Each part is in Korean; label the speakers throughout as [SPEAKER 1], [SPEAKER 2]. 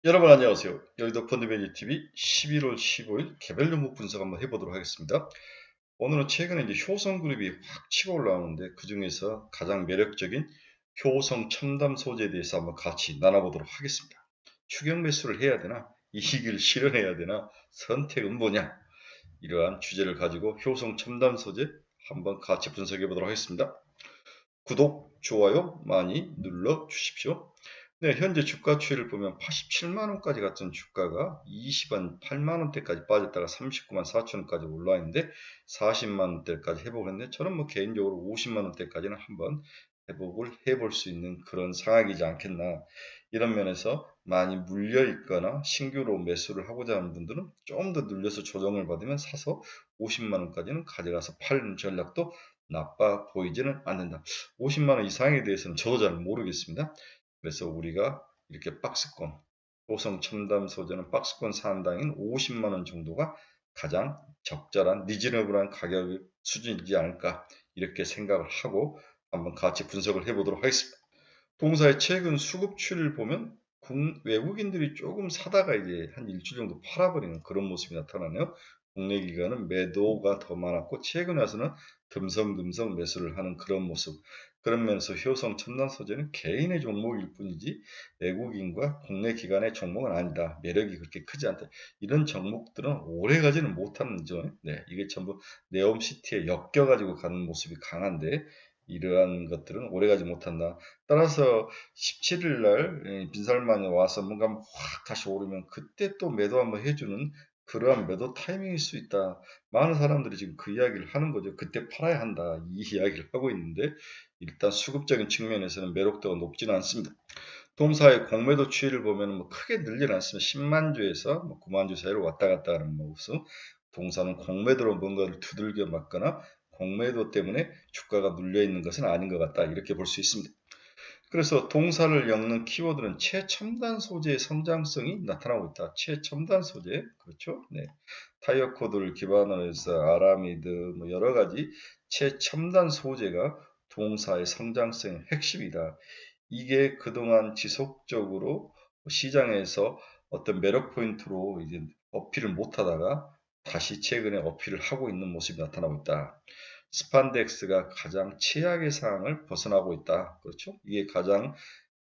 [SPEAKER 1] 여러분 안녕하세요. 여의도 펀드매니TV 11월 15일 개별 종목 분석 한번 해보도록 하겠습니다. 오늘은 최근에 이제 효성그룹이 확 치고 올라오는데 그 중에서 가장 매력적인 효성 첨단 소재에 대해서 한번 같이 나눠보도록 하겠습니다. 추격 매수를 해야 되나? 이익을 실현해야 되나? 선택은 뭐냐? 이러한 주제를 가지고 효성 첨단 소재 한번 같이 분석해 보도록 하겠습니다. 구독, 좋아요 많이 눌러 주십시오. 네, 현재 주가 추이를 보면 87만원까지 갔던 주가가 20원 8만원대까지 빠졌다가 39만 4천원까지 올라와 있는데 40만원대까지 회복을 했는데 저는 뭐 개인적으로 50만원대까지는 한번 회복을 해볼 수 있는 그런 상황이지 않겠나. 이런 면에서 많이 물려 있거나 신규로 매수를 하고자 하는 분들은 좀 더 눌려서 조정을 받으면 사서 50만원까지는 가져가서 파는 전략도 나빠 보이지는 않는다. 50만원 이상에 대해서는 저도 잘 모르겠습니다. 그래서 우리가 이렇게 박스권, 효성 첨단 소재는 박스권 상당인 50만원 정도가 가장 적절한 리즈너블한 가격 수준이지 않을까 이렇게 생각을 하고 한번 같이 분석을 해보도록 하겠습니다. 동사의 최근 수급 추이를 보면 외국인들이 조금 사다가 이제 한 일주일 정도 팔아버리는 그런 모습이 나타나네요. 국내 기관은 매도가 더 많았고 최근 와서는 듬성듬성 매수를 하는 그런 모습. 그런 면에서 효성 첨단 소재는 개인의 종목일 뿐이지 외국인과 국내 기관의 종목은 아니다. 매력이 그렇게 크지 않다. 이런 종목들은 오래 가지는 못하는 점. 네, 이게 전부 네옴시티에 엮여가지고 가는 모습이 강한데 이러한 것들은 오래 가지 못한다. 따라서 17일 날 빈살만이 와서 뭔가 확 다시 오르면 그때 또 매도 한번 해주는 그러한 매도 타이밍일 수 있다. 많은 사람들이 지금 그 이야기를 하는 거죠. 그때 팔아야 한다. 이 이야기를 하고 있는데 일단 수급적인 측면에서는 매력도가 높지는 않습니다. 동사의 공매도 추이를 보면 뭐 크게 늘지는 않습니다. 10만 주에서 뭐 9만 주 사이로 왔다 갔다 하는 모습. 동사는 공매도로 뭔가를 두들겨 맞거나 공매도 때문에 주가가 눌려 있는 것은 아닌 것 같다. 이렇게 볼 수 있습니다. 그래서 동사를 엮는 키워드는 최첨단 소재의 성장성이 나타나고 있다. 최첨단 소재, 그렇죠? 네. 타이어 코드를 기반으로 해서 아라미드, 뭐 여러 가지 최첨단 소재가 동사의 성장성의 핵심이다. 이게 그동안 지속적으로 시장에서 어떤 매력 포인트로 이제 어필을 못 하다가 다시 최근에 어필을 하고 있는 모습이 나타나고 있다. 스판덱스가 가장 최악의 상황을 벗어나고 있다. 그렇죠? 이게 가장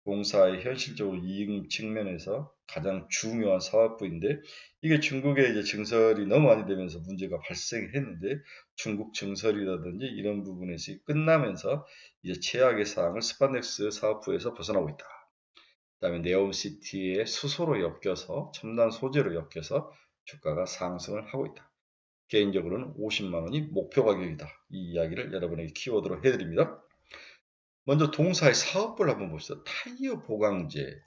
[SPEAKER 1] 공사의 현실적으로 이익 측면에서 가장 중요한 사업부인데 이게 중국에 이제 증설이 너무 많이 되면서 문제가 발생했는데 중국 증설이라든지 이런 부분에서 끝나면서 이제 최악의 상황을 스판덱스 사업부에서 벗어나고 있다. 그다음에 네옴시티의 수소로 엮여서 첨단 소재로 엮여서 주가가 상승을 하고 있다. 개인적으로는 50만 원이 목표 가격이다. 이 이야기를 여러분에게 키워드로 해드립니다. 먼저 동사의 사업부를 한번 봅시다. 타이어 보강제,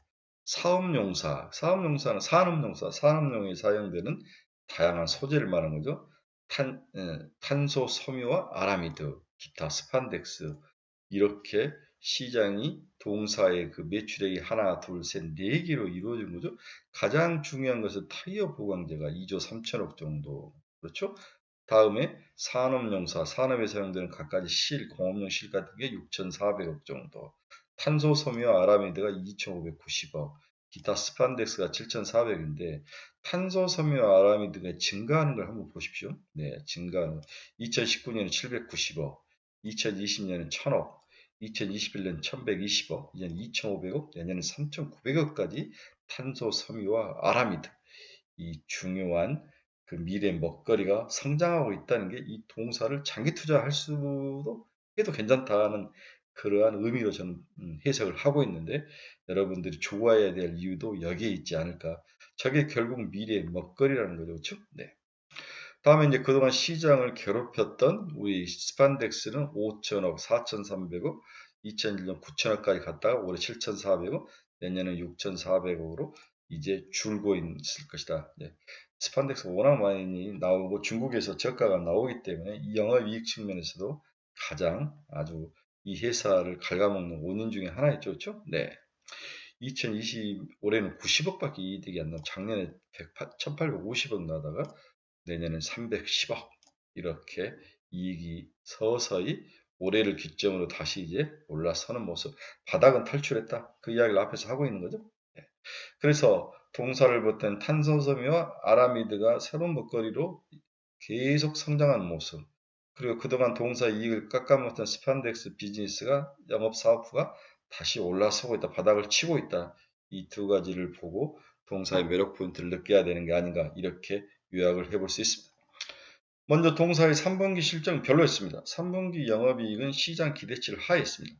[SPEAKER 1] 사업용사는 산업용사, 산업용에 사용되는 다양한 소재를 말하는 거죠. 탄소 섬유와 아라미드, 기타 스판덱스 이렇게 시장이 동사의 그 매출액이 하나, 둘, 셋, 네 개로 이루어진 거죠. 가장 중요한 것은 타이어 보강제가 2조 3천억 정도. 그렇죠? 다음에 산업용사, 산업에 사용되는 갖가지 공업용 실 같은 게 6,400억 정도. 탄소 섬유와 아라미드가 2,590억. 기타 스판덱스가 7,400인데 탄소 섬유와 아라미드가 증가하는 걸 한번 보십시오. 네, 증가하는 2019년에 790억, 2020년에 1,000억, 2021년 1,120억, 이제 2,500억, 내년에 3,900억까지 탄소 섬유와 아라미드 이 중요한 그 미래 먹거리가 성장하고 있다는 게 이 동사를 장기 투자할 수도 해도 괜찮다는 그러한 의미로 저는 해석을 하고 있는데 여러분들이 좋아해야 될 이유도 여기에 있지 않을까. 저게 결국 미래의 먹거리라는 거죠. 그렇죠? 네. 다음에 이제 그동안 시장을 괴롭혔던 우리 스판덱스는 5천억, 4,300억, 2001년 9천억까지 갔다가 올해 7,400억, 내년은 6,400억으로 이제 줄고 있을 것이다. 네. 스판덱스가 워낙 많이 나오고 중국에서 저가가 나오기 때문에 이 영업이익 측면에서도 가장 아주 이 회사를 갉아먹는 원인 중에 하나였죠. 그렇죠? 네. 2020 올해는 90억밖에 이득이 안 나고 작년에 1,850억 나다가 내년엔 310억 이렇게 이익이 서서히 올해를 기점으로 다시 이제 올라서는 모습. 바닥은 탈출했다. 그 이야기를 앞에서 하고 있는 거죠. 네. 그래서 동사를 보탠 탄소섬유와 아라미드가 새로운 먹거리로 계속 성장하는 모습, 그리고 그동안 동사 이익을 깎아먹던 스판덱스 비즈니스가 영업사업부가 다시 올라서고 있다, 바닥을 치고 있다. 이 두 가지를 보고 동사의 매력 포인트를 느껴야 되는 게 아닌가, 이렇게 요약을 해볼 수 있습니다. 먼저 동사의 3분기 실적은 별로였습니다. 3분기 영업이익은 시장 기대치를 하회했습니다.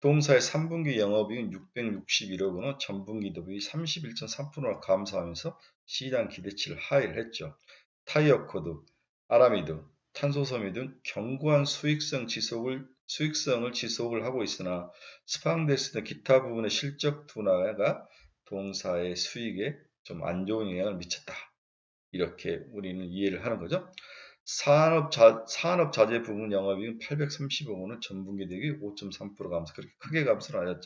[SPEAKER 1] 동사의 3분기 영업이익은 661억 원은 전분기 대비 31.3%나 감소하면서 시장 기대치를 하회를 했죠. 타이어 코드, 아라미드, 탄소섬유 등 견고한 수익성을 지속을 하고 있으나 스판덱스 등 기타 부분의 실적 둔화가 동사의 수익에 좀 안 좋은 영향을 미쳤다. 이렇게 우리는 이해를 하는 거죠. 산업자재 부분 영업이익은 830억 원은 전분기 대비 5.3% 감소, 그렇게 크게 감소는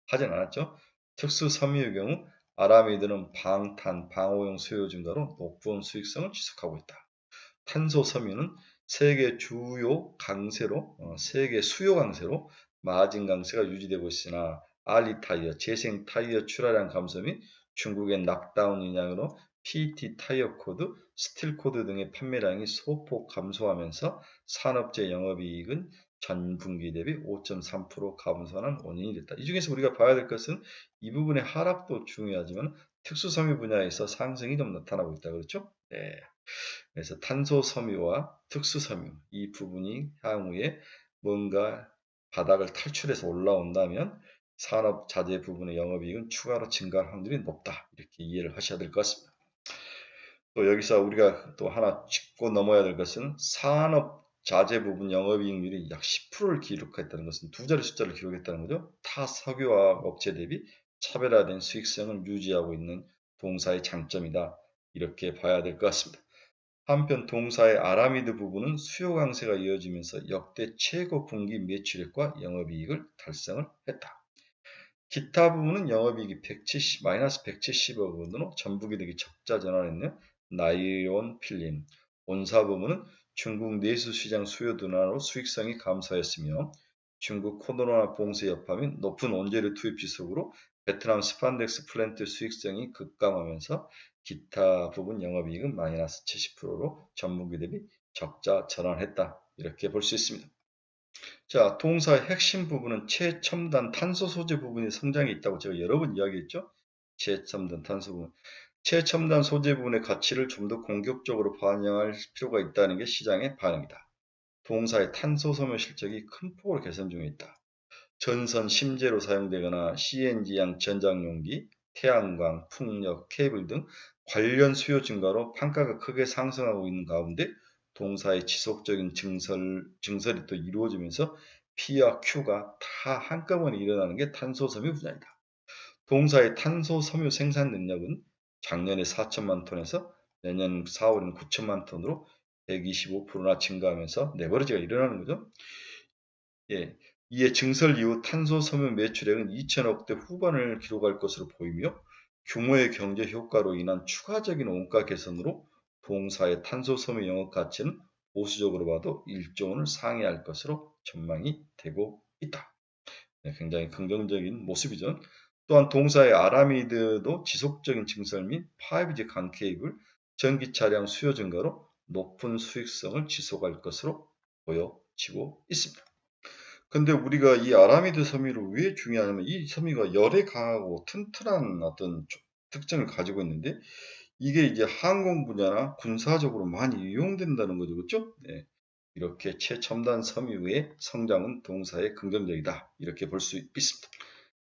[SPEAKER 1] 하진 않았죠. 특수 섬유의 경우 아라미드는 방탄, 방호용 수요 증가로 높은 수익성을 지속하고 있다. 탄소 섬유는 세계 수요 강세로 마진 강세가 유지되고 있으나 알리타이어, 재생 타이어 출하량 감소 및 중국의 락다운 영향으로 PT 타이어 코드, 스틸 코드 등의 판매량이 소폭 감소하면서 산업재 영업이익은 전분기 대비 5.3% 감소하는 원인이 됐다. 이 중에서 우리가 봐야 될 것은 이 부분의 하락도 중요하지만 특수섬유 분야에서 상승이 좀 나타나고 있다. 그렇죠? 네. 그래서 탄소섬유와 특수섬유 이 부분이 향후에 뭔가 바닥을 탈출해서 올라온다면 산업자재 부분의 영업이익은 추가로 증가할 확률이 높다. 이렇게 이해를 하셔야 될 것 같습니다. 또 여기서 우리가 또 하나 짚고 넘어야 될 것은 산업자재 부분 영업이익률이 약 10%를 기록했다는 것은 두 자리 숫자를 기록했다는 거죠. 타 석유화학 업체 대비 차별화된 수익성을 유지하고 있는 동사의 장점이다. 이렇게 봐야 될 것 같습니다. 한편 동사의 아라미드 부분은 수요 강세가 이어지면서 역대 최고 분기 매출액과 영업이익을 달성을 했다. 기타 부분은 영업이익이 마이너스 170억 원으로 전분기 대비 적자 전환했네요. 나일론 필름, 온사 부분은 중국 내수 시장 수요 둔화로 수익성이 감소했으며 중국 코로나 봉쇄 여파 및 높은 원재료 투입 지속으로 베트남 스판덱스 플랜트 수익성이 급감하면서 기타 부분 영업이익은 마이너스 70%로 전분기 대비 적자 전환했다. 이렇게 볼 수 있습니다. 자, 동사의 핵심 부분은 최첨단 탄소 소재 부분의 성장이 있다고 제가 여러 번 이야기했죠. 최첨단 탄소 부분. 최첨단 소재 부분의 가치를 좀 더 공격적으로 반영할 필요가 있다는 게 시장의 반응이다. 동사의 탄소 소모 실적이 큰 폭으로 개선 중에 있다. 전선 심재로 사용되거나 CNG형 전장용기, 태양광, 풍력, 케이블 등 관련 수요 증가로 판가가 크게 상승하고 있는 가운데 동사의 지속적인 증설이 또 이루어지면서 P와 Q가 다 한꺼번에 일어나는 게 탄소섬유 분야이다. 동사의 탄소섬유 생산 능력은 작년에 4천만 톤에서 내년 4월에는 9천만 톤으로 125%나 증가하면서 레버리지가 일어나는 거죠. 예, 이에 증설 이후 탄소섬유 매출액은 2천억대 후반을 기록할 것으로 보이며 규모의 경제 효과로 인한 추가적인 원가 개선으로 동사의 탄소섬유 영업 가치는 보수적으로 봐도 1조 원을 상회할 것으로 전망이 되고 있다. 네, 굉장히 긍정적인 모습이죠. 또한 동사의 아라미드도 지속적인 증설 및 5G 간 케이블, 전기 차량 수요 증가로 높은 수익성을 지속할 것으로 보여지고 있습니다. 근데 우리가 이 아라미드 섬유를 왜 중요하냐면 이 섬유가 열에 강하고 튼튼한 어떤 특징을 가지고 있는데 이게 이제 항공 분야나 군사적으로 많이 이용된다는 거죠. 그렇죠? 네. 이렇게 최첨단 섬유의 성장은 동사의 긍정적이다. 이렇게 볼 수 있습니다.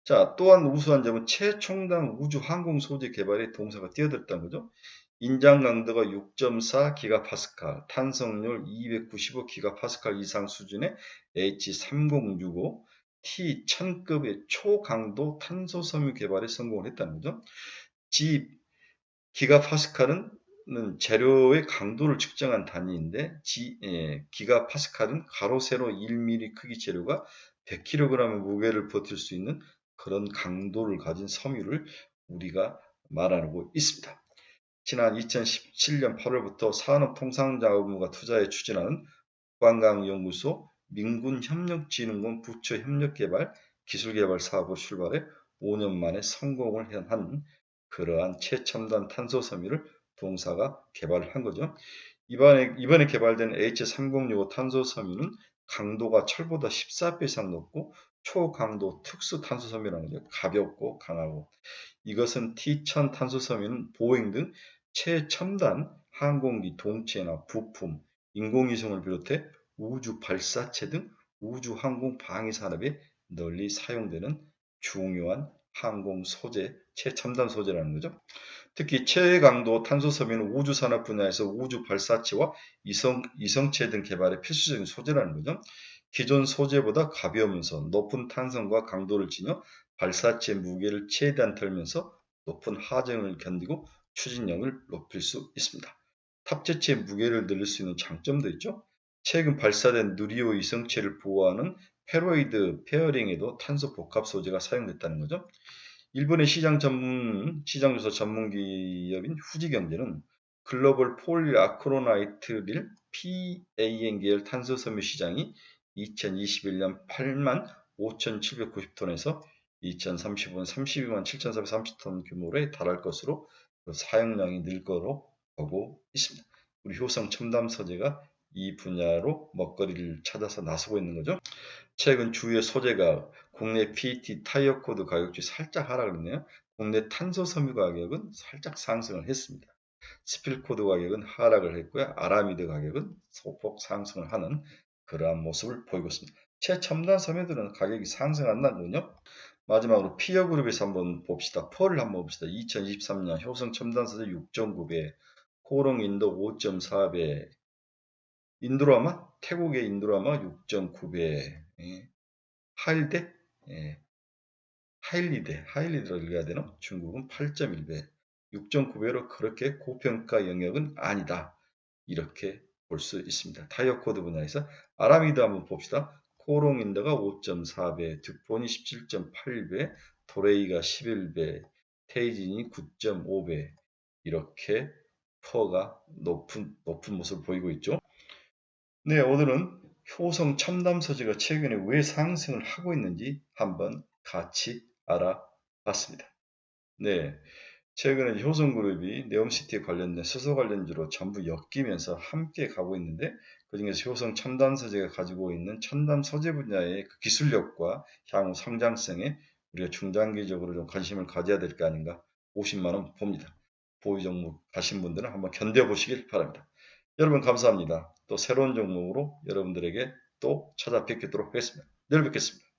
[SPEAKER 1] 자, 또한 우수한 점은 최첨단 우주 항공 소재 개발에 동사가 뛰어들었다는 거죠. 인장 강도가 6.4기가파스칼, 탄성률 295기가파스칼 이상 수준의 H3065 T1000급의 초강도 탄소섬유 개발에 성공을 했다는 거죠. 기가파스칼은 재료의 강도를 측정한 단위인데 기가파스칼은 가로 세로 1mm 크기 재료가 100kg의 무게를 버틸 수 있는 그런 강도를 가진 섬유를 우리가 말하고 있습니다. 지난 2017년 8월부터 산업통상자원부가 투자에 추진하는 관광연구소 민군협력진흥원 부처 협력개발 기술개발 사업을 출발해 5년 만에 성공을 한 그러한 최첨단 탄소 섬유를 동사가 개발을 한 거죠. 이번에 개발된 H3065 탄소 섬유는 강도가 철보다 14배 이상 높고 초강도 특수 탄소 섬유라는 거죠. 가볍고 강하고. 이것은 T1000 탄소 섬유는 보잉 등 최첨단 항공기 동체나 부품, 인공위성을 비롯해 우주 발사체 등 우주 항공 방위 산업에 널리 사용되는 중요한 항공 소재, 최첨단 소재라는 거죠. 특히 최강도 탄소 섬유는 우주 산업 분야에서 우주 발사체와 이성체 등 개발에 필수적인 소재라는 거죠. 기존 소재보다 가벼우면서 높은 탄성과 강도를 지녀 발사체 무게를 최대한 덜면서 높은 하정을 견디고 추진력을 높일 수 있습니다. 탑재체 무게를 늘릴 수 있는 장점도 있죠. 최근 발사된 누리호 이성체를 보호하는 페로이드 페어링에도 탄소 복합 소재가 사용됐다는 거죠. 일본의 시장조사 전문 기업인 후지경제는 글로벌 폴리아크로나이트릴 PAN 계열 탄소섬유 시장이 2021년 8만 5,790톤에서 2035년 32만 7,430톤 규모에 달할 것으로 사용량이 늘 거로 보고 있습니다. 우리 효성 첨단 소재가 이 분야로 먹거리를 찾아서 나서고 있는 거죠. 최근 주요 소재가 국내 PET 타이어 코드 가격이 살짝 하락했네요. 국내 탄소 섬유 가격은 살짝 상승을 했습니다. 스필 코드 가격은 하락을 했고요. 아라미드 가격은 소폭 상승을 하는 그러한 모습을 보이고 있습니다. 최첨단 섬유들은 가격이 상승한다는군요. 마지막으로 피어 그룹에서 한번 봅시다. 펄을 한번 봅시다. 2023년 효성 첨단 소재 6.9배, 코롱 인도 5.4배, 인도라마, 태국의 인도라마 6.9배, 하일대, 하일리드로 읽어야 되나? 중국은 8.1배, 6.9배로 그렇게 고평가 영역은 아니다. 이렇게 볼 수 있습니다. 타이어 코드 분야에서 아라미드 한번 봅시다. 코롱인더가 5.4배, 듀폰이 17.8배, 도레이가 11배, 테이진이 9.5배 이렇게 퍼가 높은 모습을 보이고 있죠. 네, 오늘은 효성 첨단 소재가 최근에 왜 상승을 하고 있는지 한번 같이 알아봤습니다. 네, 최근에 효성그룹이 네옴시티에 관련된 수소 관련주로 전부 엮이면서 함께 가고 있는데 그중에서 효성 첨단 소재가 가지고 있는 첨단 소재 분야의 그 기술력과 향후 성장성에 우리가 중장기적으로 좀 관심을 가져야 될 게 아닌가 50만 원 봅니다. 보유 종목 가신 분들은 한번 견뎌보시길 바랍니다. 여러분 감사합니다. 또 새로운 종목으로 여러분들에게 또 찾아뵙도록 하겠습니다. 내일 뵙겠습니다.